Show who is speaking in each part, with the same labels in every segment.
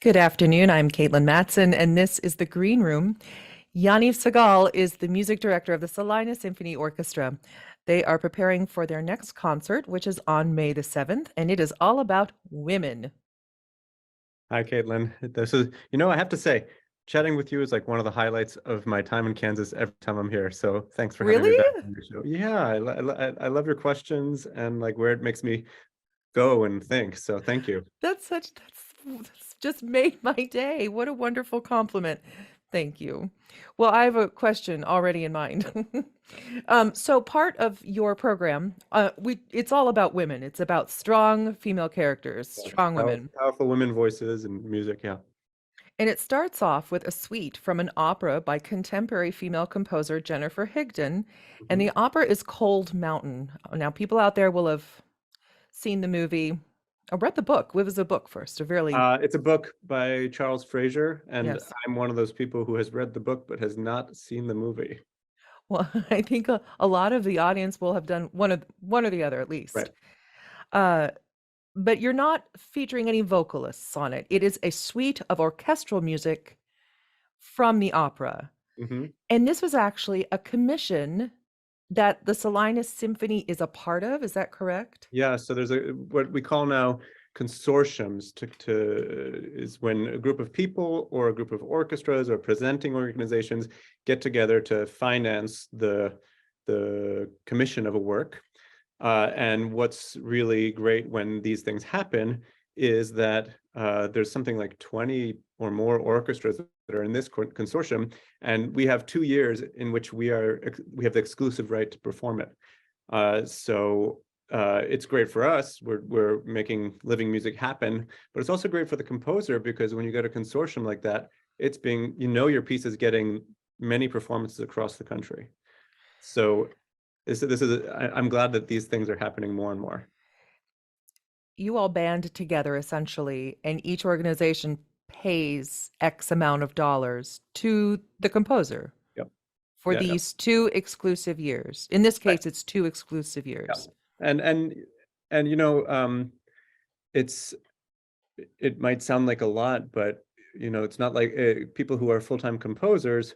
Speaker 1: Good afternoon. I'm Katelyn Matson, and this is the Green Room. Yaniv Segal is the music director of the Salina Symphony Orchestra. They are preparing for their next concert, which is on May the 7th, and it is all about women.
Speaker 2: Hi, Caitlin. I have to say, chatting with you is like one of the highlights of my time in Kansas every time I'm here. So thanks for having me
Speaker 1: Really?
Speaker 2: back on your show. Yeah, I love your questions and like where it makes me go and think. So thank you.
Speaker 1: That's just made my day. What a wonderful compliment. Thank you. Well, I have a question already in mind. So part of your program, it's all about women. It's about strong female characters, strong women.
Speaker 2: Powerful women voices and music. Yeah.
Speaker 1: And it starts off with a suite from an opera by contemporary female composer Jennifer Higdon. And
Speaker 2: Mhm.
Speaker 1: the opera is Cold Mountain. Now, people out there will have seen the movie or read the book. It was a book first, a really,
Speaker 2: It's a book by Charles Fraser, and
Speaker 1: yes.
Speaker 2: I'm one of those people who has read the book but has not seen the movie.
Speaker 1: Well, I think a lot of the audience will have done one or the other at least.
Speaker 2: Right.
Speaker 1: Uh, but you're not featuring any vocalists on it. It is a suite of orchestral music from the opera.
Speaker 2: hmm
Speaker 1: And this was actually a commission that the Salinas Symphony is a part of. Is that correct?
Speaker 2: Yeah, so there's what we call now consortiums is when a group of people or a group of orchestras or presenting organizations get together to finance the commission of a work. And what's really great when these things happen is that there's something like 20 or more orchestras that are in this consortium, and we have 2 years in which we have the exclusive right to perform it. It's great for us. We're making living music happen, but it's also great for the composer because when you get a consortium like that, your piece is getting many performances across the country. So I'm glad that these things are happening more and more.
Speaker 1: You all band together essentially, and each organization pays X amount of dollars to the composer
Speaker 2: Yep.
Speaker 1: for
Speaker 2: Yeah. Yeah.
Speaker 1: these 2 exclusive years. In this
Speaker 2: Right.
Speaker 1: case, it's 2 exclusive years.
Speaker 2: Yeah. And it's it might sound like a lot, but it's not like people who are full-time composers.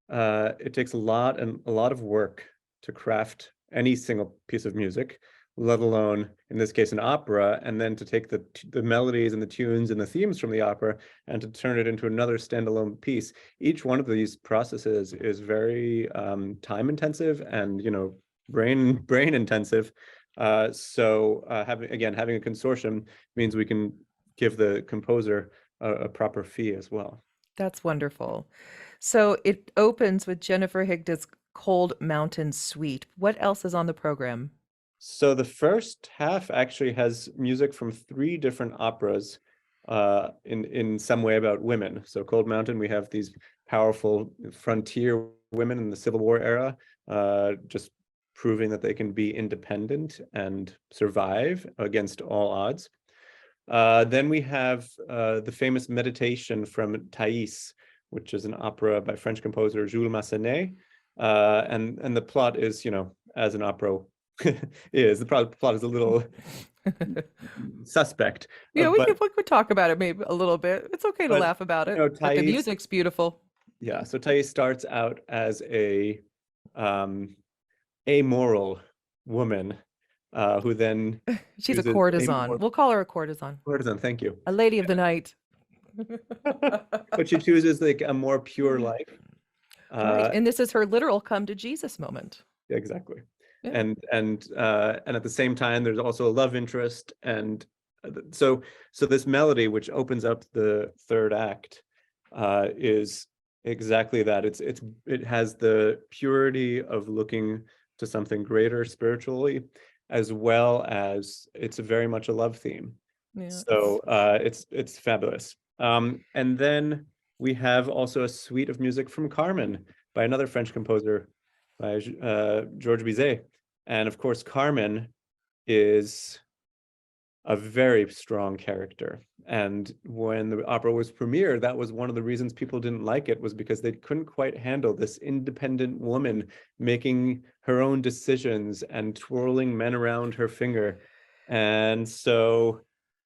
Speaker 2: It takes a lot of work to craft any single piece of music, let alone in this case an opera, and then to take the melodies and the tunes and the themes from the opera and to turn it into another standalone piece. Each one of these processes is very time intensive and brain intensive. Having a consortium means we can give the composer a proper fee as well.
Speaker 1: That's wonderful. So it opens with Jennifer Higdon's Cold Mountain Suite. What else is on the program?
Speaker 2: So the first half actually has music from three different operas in some way about women. So Cold Mountain, we have these powerful frontier women in the Civil War era, just proving that they can be independent and survive against all odds. Then we have the famous Meditation from Thais, which is an opera by French composer Jules Massenet. And the plot is, as an opera is, the plot is a little suspect.
Speaker 1: Yeah, we
Speaker 2: But,
Speaker 1: could we could talk about it maybe a little bit. It's okay to
Speaker 2: but,
Speaker 1: laugh about it, but the
Speaker 2: Thais,
Speaker 1: music's beautiful.
Speaker 2: yeah, so Thais starts out as a um, amoral woman who then
Speaker 1: She's a
Speaker 2: chooses
Speaker 1: courtesan.
Speaker 2: amoral,
Speaker 1: We'll call her a courtesan.
Speaker 2: courtesan, thank you.
Speaker 1: A lady of the night.
Speaker 2: But she chooses like a more pure life.
Speaker 1: Right.
Speaker 2: Uh,
Speaker 1: And this is her literal come to Jesus moment.
Speaker 2: exactly.
Speaker 1: Yeah.
Speaker 2: And at the same time, there's also a love interest, and so this melody, which opens up the third act, is exactly that. It has the purity of looking to something greater spiritually, as well as it's very much a love theme.
Speaker 1: Yeah.
Speaker 2: So it's fabulous. And then we have also a suite of music from Carmen by another French composer, by Georges Bizet. And of course, Carmen is a very strong character. And when the opera was premiered, that was one of the reasons people didn't like it, was because they couldn't quite handle this independent woman making her own decisions and twirling men around her finger. And so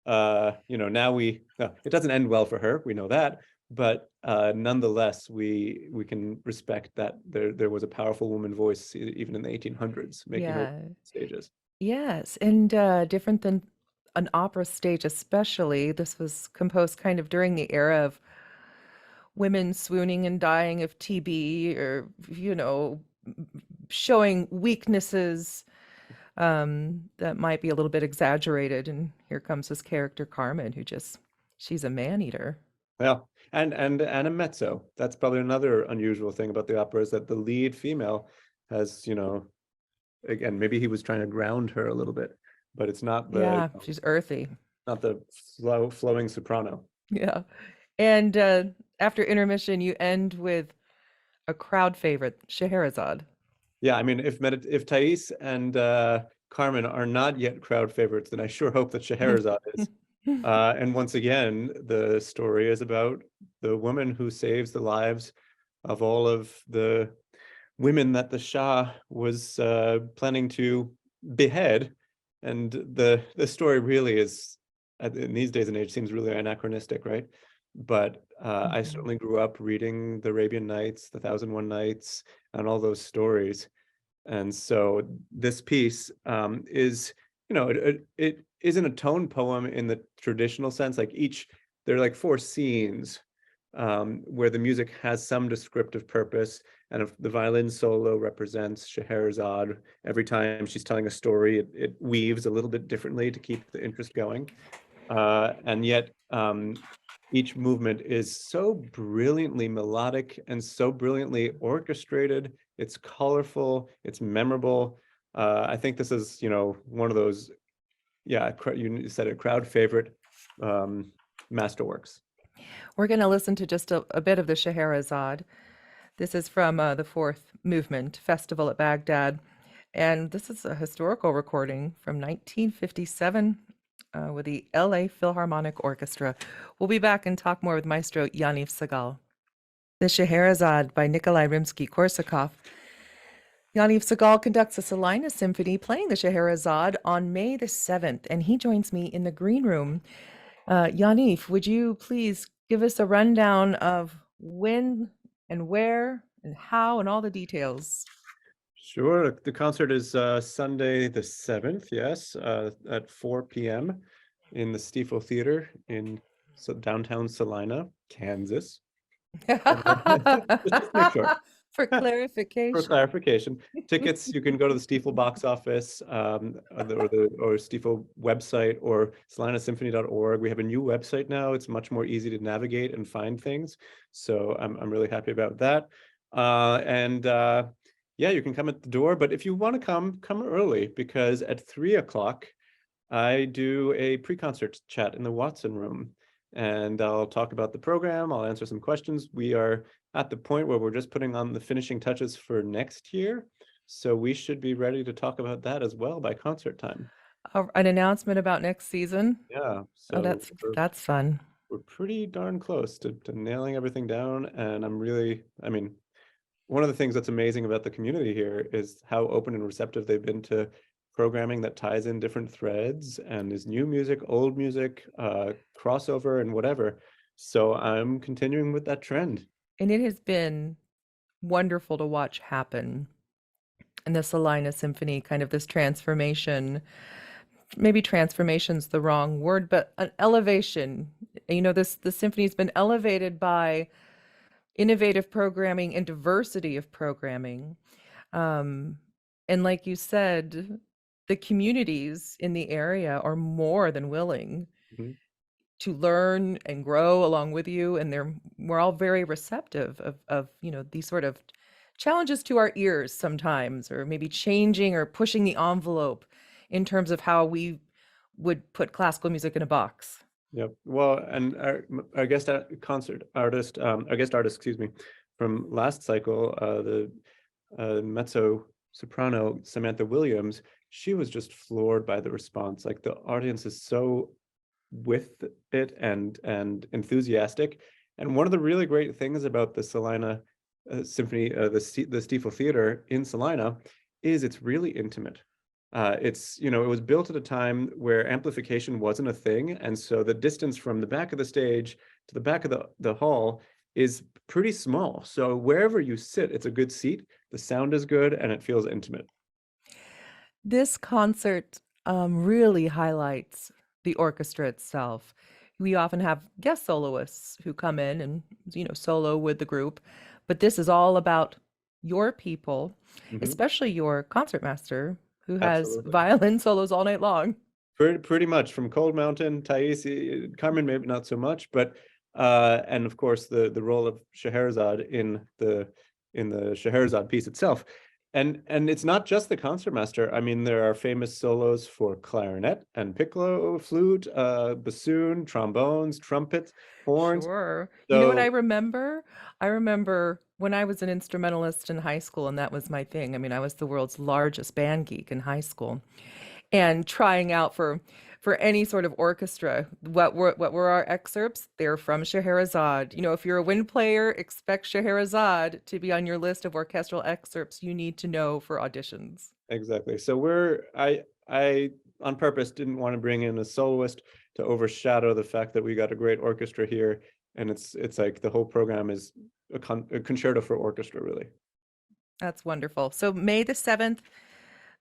Speaker 2: now it doesn't end well for her, we know that, but nonetheless, we can respect that there was a powerful woman voice even in the 1800s making her
Speaker 1: Yeah.
Speaker 2: stages.
Speaker 1: Yes, and different than an opera stage, especially. This was composed kind of during the era of women swooning and dying of TB, or, showing weaknesses that might be a little bit exaggerated. And here comes this character, Carmen, she's a man eater.
Speaker 2: Yeah, and a mezzo. That's probably another unusual thing about the opera is that the lead female has, again, maybe he was trying to ground her a little bit, but it's not
Speaker 1: Yeah, she's earthy.
Speaker 2: not the flowing soprano.
Speaker 1: Yeah. And after intermission, you end with a crowd favorite, Scheherazade.
Speaker 2: Yeah, I mean, if Thais and Carmen are not yet crowd favorites, then I sure hope that Scheherazade is. And once again, the story is about the woman who saves the lives of all of the women that the Shah was planning to behead. And the story really is, in these days and age, seems really anachronistic, right? But I
Speaker 1: Mhm.
Speaker 2: certainly grew up reading the Arabian Nights, the Thousand and One Nights, and all those stories. And so this piece is, it isn't a tone poem in the traditional sense. Like there are like four scenes where the music has some descriptive purpose, and if the violin solo represents Scheherazade, every time she's telling a story, it weaves a little bit differently to keep the interest going. And yet, each movement is so brilliantly melodic and so brilliantly orchestrated. It's colorful, it's memorable. I think this is, one of those, yeah, you said a crowd favorite masterworks.
Speaker 1: We're going to listen to just a bit of the Scheherazade. This is from the fourth movement, Festival at Baghdad. And this is a historical recording from 1957 with the LA Philharmonic Orchestra. We'll be back and talk more with Maestro Yaniv Segal. The Scheherazade by Nikolai Rimsky-Korsakov. Yaniv Segal conducts a Salina Symphony playing the Scheherazade on May the 7th, and he joins me in the green room. Yaniv, would you please give us a rundown of when and where and how and all the details?
Speaker 2: Sure. The concert is Sunday the 7th, yes, at 4 p.m. in the Stiefel Theater in downtown Salina, Kansas. Just make sure.
Speaker 1: For
Speaker 2: For
Speaker 1: clarification.
Speaker 2: clarification, tickets, you can go to the Stiefel box office or Stiefel website or salinasymphony.org. We have a new website now. It's much more easy to navigate and find things. So I'm really happy about that. And yeah, you can come at the door, but if you want to come early, because at 3 o'clock, I do a pre-concert chat in the Watson room, and I'll talk about the program. I'll answer some questions. We are at the point where we're just putting on the finishing touches for next year. So we should be ready to talk about that as well by concert time.
Speaker 1: An announcement about next season.
Speaker 2: Yeah,
Speaker 1: Oh,
Speaker 2: so
Speaker 1: that's fun.
Speaker 2: we're pretty darn close to nailing everything down. And I mean, one of the things that's amazing about the community here is how open and receptive they've been to programming that ties in different threads and is new music, old music, crossover, and whatever. So I'm continuing with that trend.
Speaker 1: And it has been wonderful to watch happen in the Salina Symphony, kind of this transformation. Maybe transformation's the wrong word, but an elevation. The symphony's been elevated by innovative programming and diversity of programming. Um, and like you said, the communities in the area are more than willing
Speaker 2: Mhm.
Speaker 1: to learn and grow along with you, and we're all very receptive of these sort of challenges to our ears sometimes, or maybe changing or pushing the envelope in terms of how we would put classical music in a box.
Speaker 2: Yep. Well, and our guest our guest artist, excuse me, from last cycle, the mezzo soprano Samantha Williams, she was just floored by the response. Like the audience is so with it and enthusiastic. And one of the really great things about the Salina Symphony, the Stiefel Theater in Salina, is it's really intimate. It's, it was built at a time where amplification wasn't a thing. And so the distance from the back of the stage to the back of the hall is pretty small. So wherever you sit, it's a good seat. The sound is good and it feels intimate.
Speaker 1: This concert really highlights the orchestra itself. We often have guest soloists who come in and, solo with the group, but this is all about your people,
Speaker 2: Mhm.
Speaker 1: especially your concertmaster who has
Speaker 2: Absolutely.
Speaker 1: violin solos all night long.
Speaker 2: Pretty much from Cold Mountain, Taisi, Carmen, maybe not so much, but and of course the role of Scheherazade in the Scheherazade piece itself. And it's not just the concertmaster. I mean, there are famous solos for clarinet and piccolo, flute, bassoon, trombones, trumpet, horns.
Speaker 1: Sure. You know what I
Speaker 2: So
Speaker 1: remember? I remember when I was an instrumentalist in high school, and that was my thing. I mean, I was the world's largest band geek in high school. And trying out for any sort of orchestra. What were our excerpts? They're from Scheherazade. If you're a wind player, expect Scheherazade to be on your list of orchestral excerpts you need to know for auditions.
Speaker 2: exactly. So I on purpose didn't want to bring in a soloist to overshadow the fact that we got a great orchestra here, and it's like the whole program is a concerto for orchestra, really.
Speaker 1: That's wonderful. So May the 7th,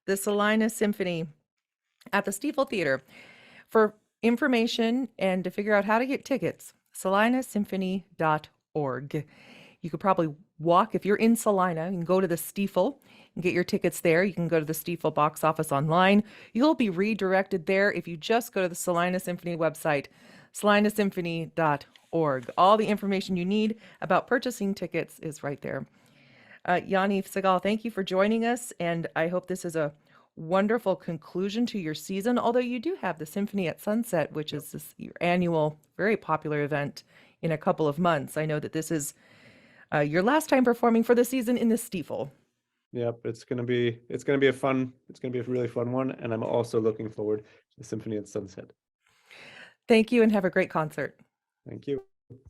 Speaker 1: the Salina Symphony at the Stiefel Theater. For information and to figure out how to get tickets, salinasymphony.org. You could probably walk if you're in Salina. You can go to the Stiefel and get your tickets there. You can go to the Stiefel box office online. You'll be redirected there if you just go to the Salina Symphony website, salinasymphony.org. All the information you need about purchasing tickets is right there. Yaniv Segal, thank you for joining us, and I hope this is a wonderful conclusion to your season. Although you do have the Symphony at Sunset, which is your annual, very popular event in a couple of months. I know that this is your last time performing for the season in the Stiefel.
Speaker 2: Yep, it's gonna be a really fun one, and I'm also looking forward to the Symphony at Sunset.
Speaker 1: Thank you and have a great concert.
Speaker 2: Thank you.